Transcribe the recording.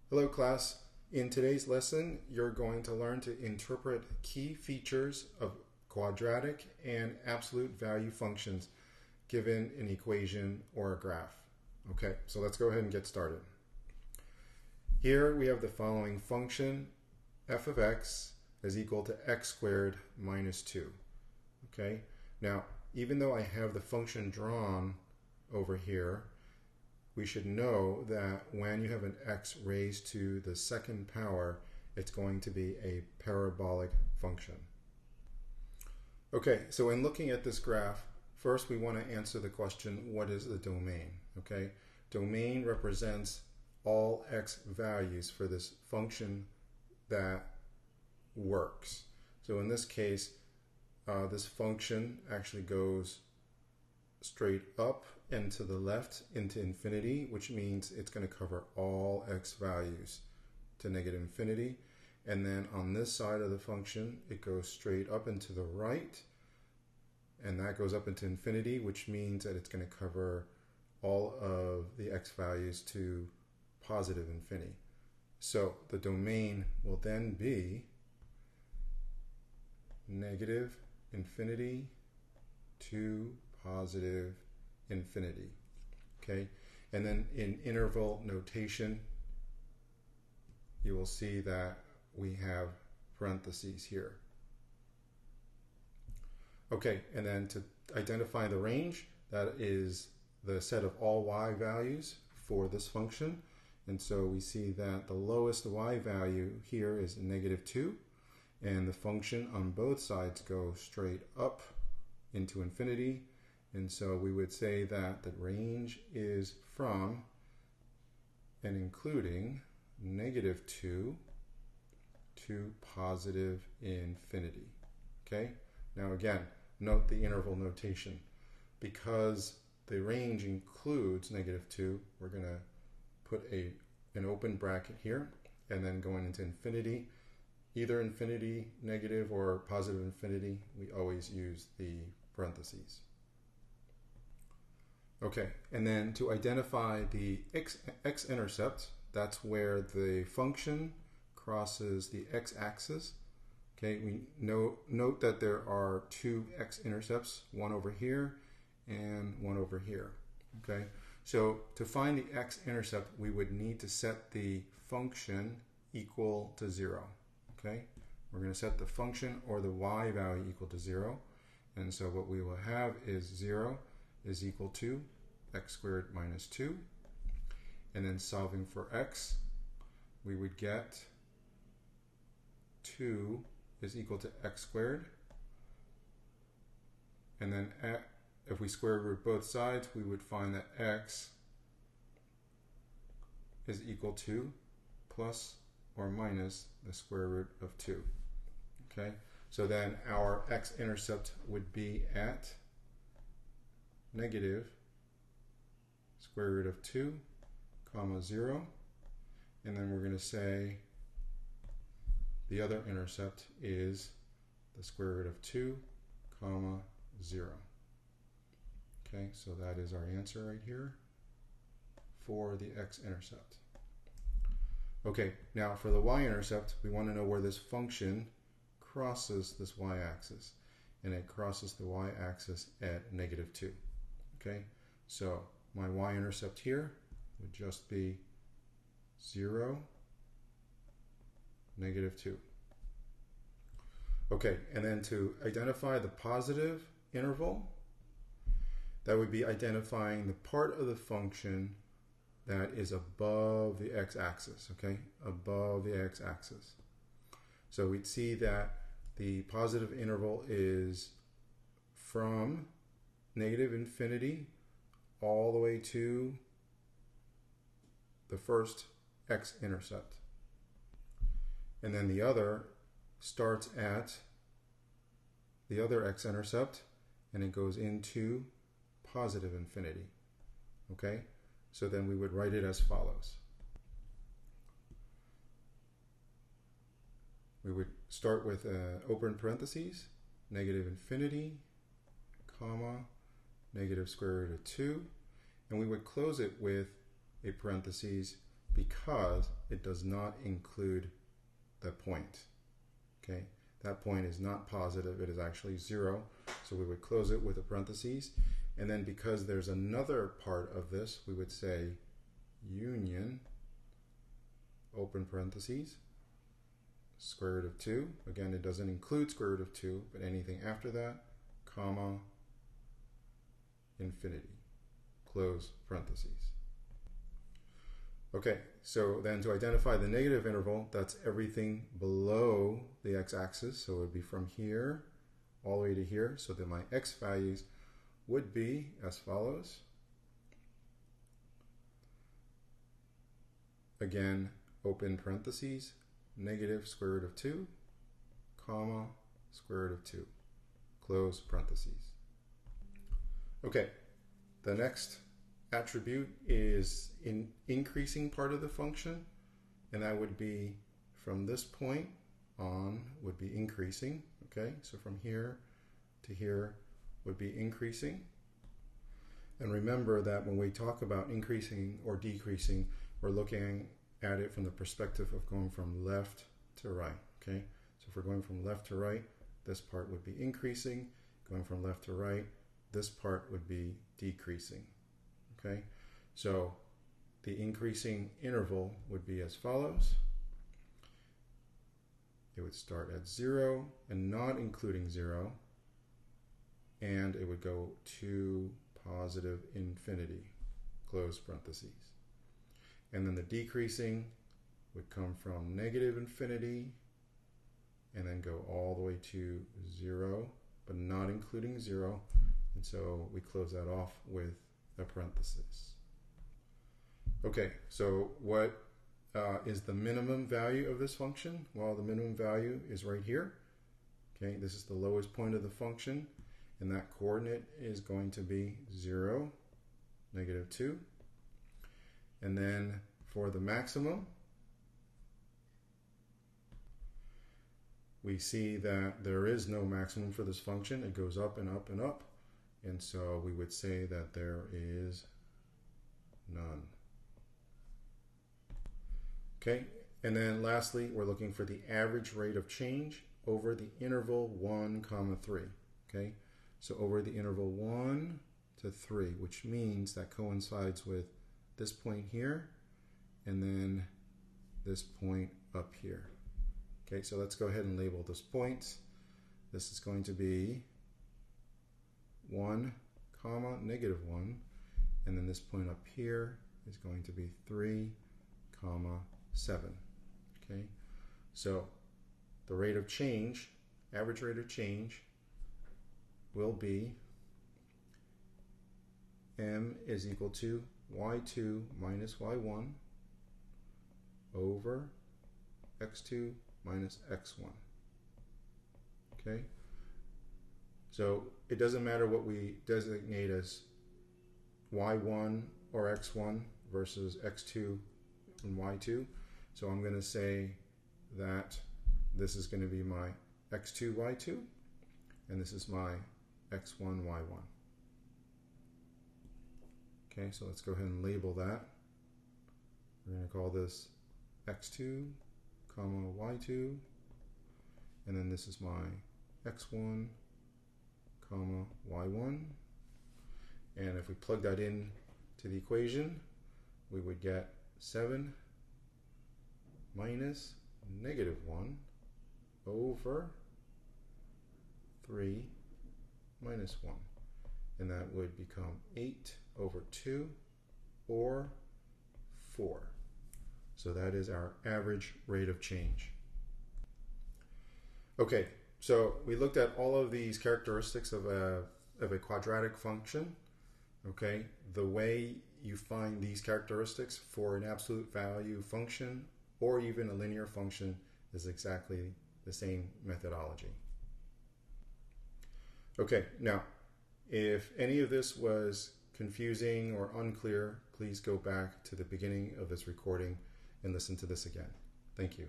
Hello class. In today's lesson, you're going to learn to interpret key features of quadratic and absolute value functions given an equation or a graph. Okay, so let's go ahead and get started. Here we have the following function, f of x is equal to x squared minus 2. Okay, now even though I have the function drawn over here, we should know that when you have an x raised to the second power, it's going to be a parabolic function. Okay, so in looking at this graph, first we want to answer the question, what is the domain? Okay, domain represents all x values for this function that works. So in this case, this function actually goes straight up and to the left into infinity, which means it's going to cover all x values to negative infinity. And then on this side of the function, it goes straight up and to the right, and that goes up into infinity, which means that it's going to cover all of the x values to positive infinity. So the domain will then be negative infinity to positive infinity. Okay, and then in interval notation, you will see that we have parentheses here. Okay, and then to identify the range, that is the set of all y values for this function. And so we see that the lowest y value here is negative 2, and the function on both sides goes straight up into infinity. And so we would say that the range is from and including negative 2 to positive infinity. Okay, now again, note the interval notation. Because the range includes negative 2, we're going to put an open bracket here, and then going into infinity, either infinity, negative, or positive infinity, we always use the parentheses. Okay, and then to identify the x-intercept, that's where the function crosses the x-axis. Okay, we note that there are two x-intercepts, one over here and one over here. Okay, so to find the x-intercept, we would need to set the function equal to 0. Okay, we're going to set the function or the y value equal to 0. And so what we will have is 0 is equal to x squared minus 2. And then solving for x, we would get 2 is equal to x squared. And then if we square root both sides, we would find that x is equal to plus or minus the square root of 2. Okay, so then our x-intercept would be at negative square root of 2, comma 0. And then we're going to say the other intercept is the square root of 2, comma 0. Okay, so that is our answer right here for the x-intercept. Okay, now for the y-intercept, we want to know where this function crosses this y-axis. And it crosses the y-axis at negative 2. Okay, so my y-intercept here would just be 0, negative 2. Okay, and then to identify the positive interval, that would be identifying the part of the function that is above the x-axis, okay, above the x-axis. So we'd see that the positive interval is from negative infinity all the way to the first x-intercept. And then the other starts at the other x-intercept and it goes into positive infinity. Okay, so then we would write it as follows. We would start with open parentheses, negative infinity, comma, negative square root of 2, and we would close it with a parentheses because it does not include the point. Okay, that point is not positive, it is actually 0. So we would close it with a parentheses. And then because there's another part of this, we would say union, open parentheses, square root of 2. Again, it doesn't include square root of 2, but anything after that, comma, infinity, close parentheses. Okay, so then to identify the negative interval, that's everything below the x-axis. So it would be from here all the way to here. So that my x values would be as follows. Again, open parentheses, negative square root of 2, comma, square root of 2, close parentheses. Okay, the next attribute is in increasing part of the function, and that would be from this point on would be increasing. Okay, so from here to here would be increasing. And remember that when we talk about increasing or decreasing, we're looking at it from the perspective of going from left to right. Okay, so if we're going from left to right, this part would be increasing. Going from left to right, this part would be decreasing. Okay, so the increasing interval would be as follows. It would start at 0 and not including 0, and it would go to positive infinity, close parentheses. And then the decreasing would come from negative infinity and then go all the way to 0, but not including 0. And so we close that off with a parenthesis. Okay, so what is the minimum value of this function? Well, the minimum value is right here. Okay, this is the lowest point of the function, and that coordinate is going to be 0, negative 2. And then for the maximum, we see that there is no maximum for this function. It goes up and up and up. And so we would say that there is none. Okay, and then lastly, we're looking for the average rate of change over the interval 1, 3. Okay, so over the interval 1 to 3, which means that coincides with this point here and then this point up here. Okay, so let's go ahead and label this points. This is going to be 1, negative 1, and then this point up here is going to be 3, 7. Okay, so the rate of change, average rate of change, will be m is equal to y2 minus y1 over x2 minus x1. Okay, so it doesn't matter what we designate as y1 or x1 versus x2 and y2. So I'm going to say that this is going to be my x2, y2, and this is my x1, y1. Okay, so let's go ahead and label that. We're going to call this x2, y2, and then this is my x1, y1. And if we plug that in to the equation, we would get 7 minus negative 1 over 3 minus 1. And that would become 8 over 2 or 4. So that is our average rate of change. Okay, so we looked at all of these characteristics of a quadratic function. Okay, the way you find these characteristics for an absolute value function or even a linear function is exactly the same methodology. Okay, now if any of this was confusing or unclear, please go back to the beginning of this recording and listen to this again. Thank you.